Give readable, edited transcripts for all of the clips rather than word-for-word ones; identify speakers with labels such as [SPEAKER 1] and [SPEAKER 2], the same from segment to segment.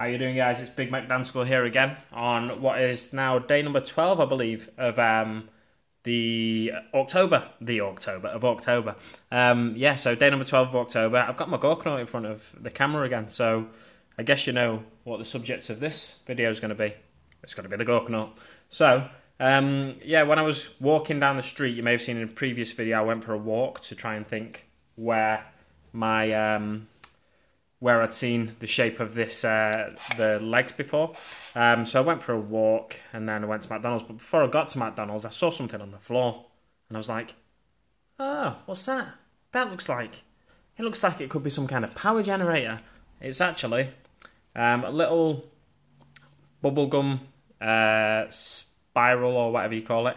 [SPEAKER 1] How you doing, guys? It's Big Mac Dance School here again on what is now day number 12, I believe, of the Orktober of October. Yeah, so day number 12 of October. I've got my Orky in front of the camera again, so I guess you know what the subject of this video is going to be. It's going to be the Orky. So, yeah, when I was walking down the street, you may have seen in a previous video, I went for a walk to try and think where my where I'd seen the shape of this the legs before. So I went for a walk and then I went to McDonald's. But before I got to McDonald's, I saw something on the floor and I was like, "Oh, what's that? It looks like it could be some kind of power generator." It's actually a little bubblegum spiral or whatever you call it.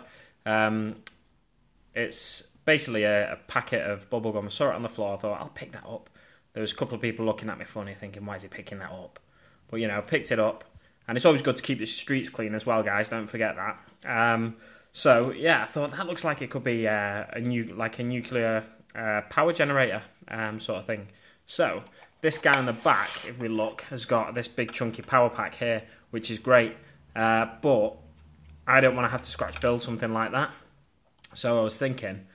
[SPEAKER 1] It's basically a packet of bubblegum. I saw it on the floor. I thought, I'll pick that up. There was a couple of people looking at me funny, thinking, why is he picking that up? But, you know, I picked it up. And it's always good to keep the streets clean as well, guys. Don't forget that. So, yeah, I thought that looks like it could be a nuclear power generator sort of thing. So, this guy on the back, if we look, has got this big chunky power pack here, which is great. But I don't want to have to scratch build something like that. So I was thinking,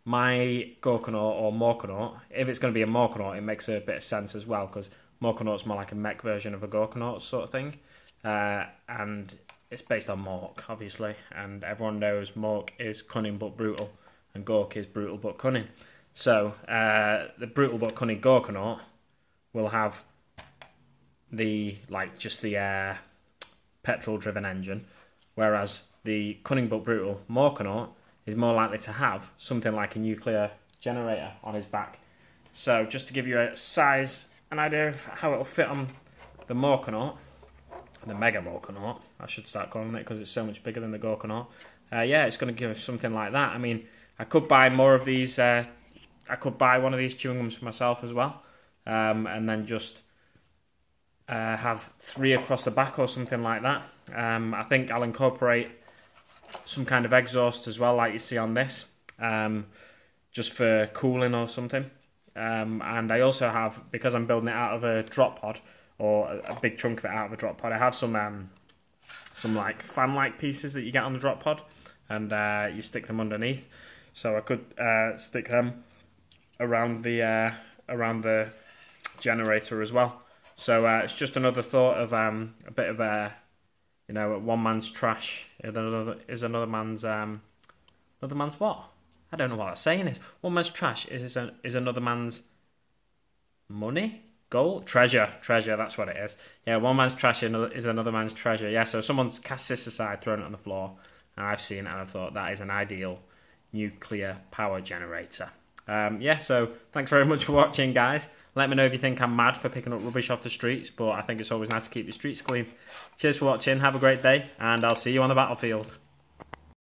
[SPEAKER 1] my Orky or Morkonaut, if it's going to be a Morkonaut, it makes a bit of sense as well, because Morkonaut's more like a mech version of a Orky sort of thing. And it's based on Mork, obviously, and everyone knows Mork is cunning but brutal, and Gork is brutal but cunning. So the brutal but cunning Orky will have the petrol-driven engine, whereas the cunning but brutal Morkonaut is more likely to have something like a nuclear generator on his back. So just to give you a size, an idea of how it'll fit on the Morkonaut, the Mega Morkonaut, I should start calling it because it's so much bigger than the Orky. Yeah, it's going to give us something like that. I mean, I could buy more of these, I could buy one of these chewing gums for myself as well, and then just have 3 across the back or something like that. I think I'll incorporate some kind of exhaust as well, like you see on this, just for cooling or something. And I also have, because I'm building it out of a drop pod, or a big chunk of it out of a drop pod, I have some like fan-like pieces that you get on the drop pod, and you stick them underneath. So I could stick them around the generator as well. So it's just another thought of a bit of a, you know, one man's trash is another man's what? I don't know what that saying is. One man's trash is another man's money, gold, treasure. That's what it is. Yeah, one man's trash is another man's treasure. Yeah, so someone's cast this aside, thrown it on the floor, and I've seen it, and I thought that is an ideal nuclear power generator. Yeah, so thanks very much for watching, guys. Let me know if you think I'm mad for picking up rubbish off the streets, but I think it's always nice to keep the streets clean. Cheers for watching, have a great day, and I'll see you on the battlefield.